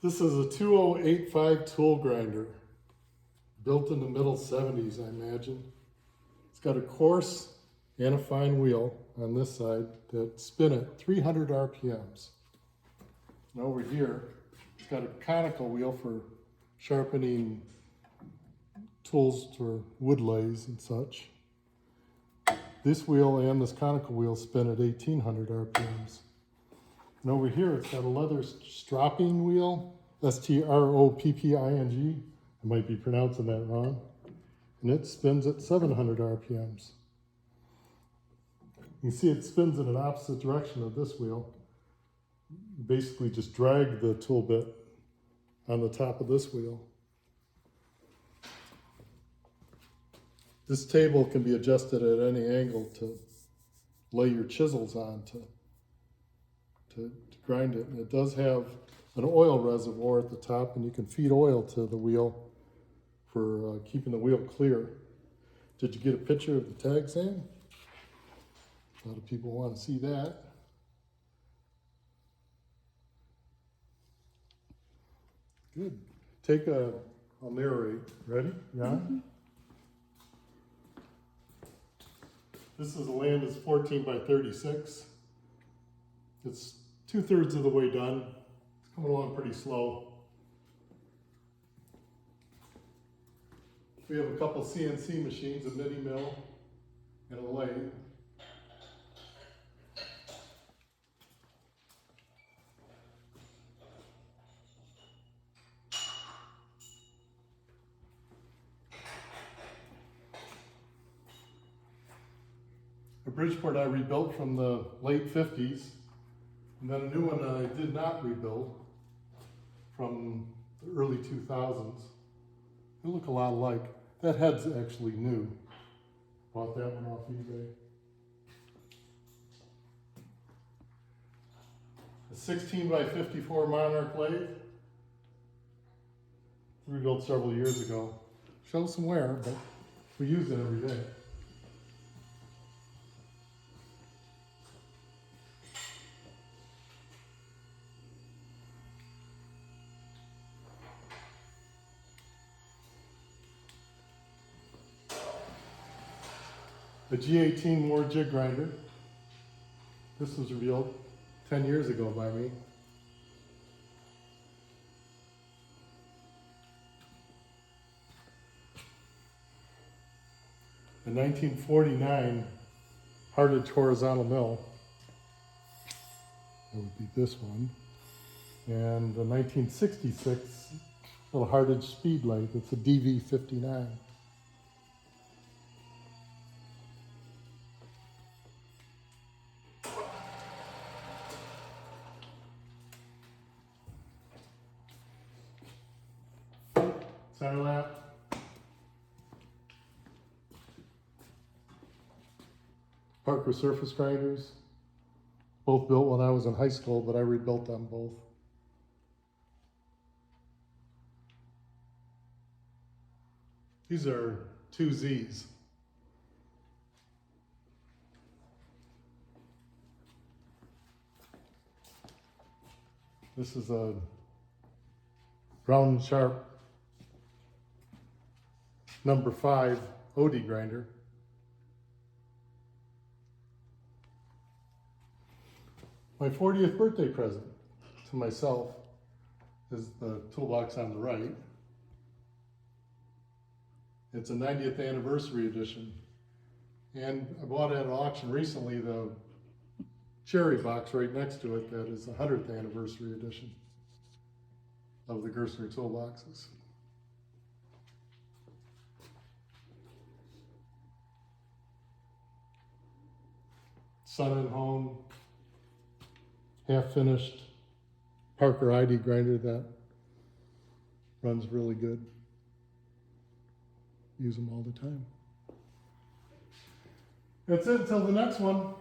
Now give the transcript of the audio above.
This is a 2085 tool grinder, built in the middle 70s, I imagine. It's got a coarse and a fine wheel on this side that spin at 300 RPMs. And over here, it's got a conical wheel for sharpening tools for wood lays and such. This wheel and this conical wheel spin at 1800 RPMs. And over here, it's got a leather stropping wheel, S-T-R-O-P-P-I-N-G. I might be pronouncing that wrong. And it spins at 700 RPMs. You can see it spins in an opposite direction of this wheel. You basically just drag the tool bit on the top of this wheel. This table can be adjusted at any angle to lay your chisels on to grind it. And it does have an oil reservoir at the top, and you can feed oil to the wheel for keeping the wheel clear. Did you get a picture of the tag, Sam? A lot of people want to see that. Good. I'll narrate. Ready? Yeah? Mm-hmm. This is a Landis 14 by 36. It's 2/3 of the way done. It's coming along pretty slow. We have a couple CNC machines, a mini mill, and a lathe. A Bridgeport I rebuilt from the late 50s, and then a new one I did not rebuild from the early 2000s. They look a lot alike. That head's actually new. Bought that one off eBay. A 16 by 54 Monarch lathe. Rebuilt several years ago. Shows some wear, but we use it every day. A G18 Moore jig grinder. This was revealed 10 years ago by me. A 1949 Hardage horizontal mill. That would be this one. And a 1966 little Hardage speed lathe. It's a DV59. Center lap. Parker surface grinders. Both built when I was in high school, but I rebuilt them both. These are 2Zs. This is a Brown Sharp number 5 OD grinder. My 40th birthday present to myself is the toolbox on the right. It's a 90th anniversary edition. And I bought at an auction recently the cherry box right next to it that is the 100th anniversary edition of the Gerstner toolboxes. Sun and Home, half finished Parker ID grinder that runs really good. Use them all the time. That's it until the next one.